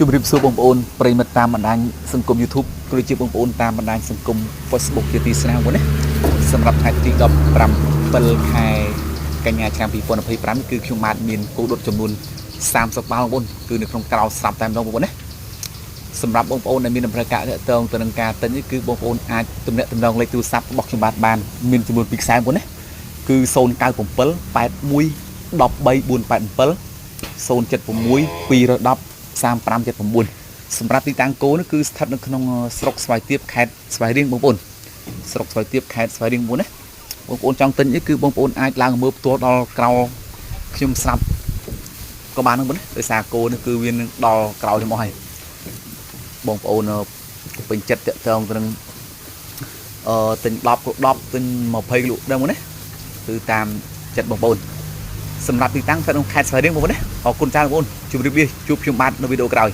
ជម្រាបសួរបងប្អូនប្រិយមិត្តតាមបណ្ដាញសង្គម YouTube ក៏ដូចជាបងប្អូនតាមបណ្ដាញសង្គម Facebook ជាទីស្នេហាបងប្អូនណាសម្រាប់ថ្ងៃទី17ខែកញ្ញាឆ្នាំ2025គឺខ្ញុំបាទមានគោដុតចំនួន30បាល់បងប្អូនគឺនៅក្នុងក្រៅស្រាប់តែម្ដងបងប្អូនណាសម្រាប់បងប្អូនដែលមានតម្រូវការទាក់ទងទៅនឹងការទិញគឺបងប្អូនអាចទំនាក់ទំនងលេខទូរស័ព្ទរបស់ខ្ញុំបាទបានមានចំនួន2ខ្សែបងប្អូនណាគឺ097 81 13487 076 210 3579សម្រាប់ទីតាំងគោនោះគឺស្ថិតនៅក្នុងស្រុកស្វាយទាបខេត្តស្វាយរៀងបងប្អូនស្រុកស្វាយទាបខេត្តស្វាយរៀងបងប្អូនណាបងប្អូនចង់ទិញនេះគឺបងប្អូនអាចឡើងមើលផ្ទាល់ដល់ក្រៅខ្ញុំស្រាប់ក៏បានហ្នឹងបងណាដោយសារគោនេះគឺវានឹងដល់ក្រៅខ្ញុំអស់ហើយបងប្អូនពេញចិត្តតាក់ទងទៅនឹងទិញ10ក៏10ទិញ20លក់ដែរបងណាគឺតាមចិត្តបងប្អូនសម្រាប់ទីតាំងស្ថិតក្នុងខេត្តស្វាយរៀងបងប្អូនណាអរគុណច្រើនបងប្អូនជម្រាបលាជួបខ្ញុំបាទនៅវីដេអូក្រោយ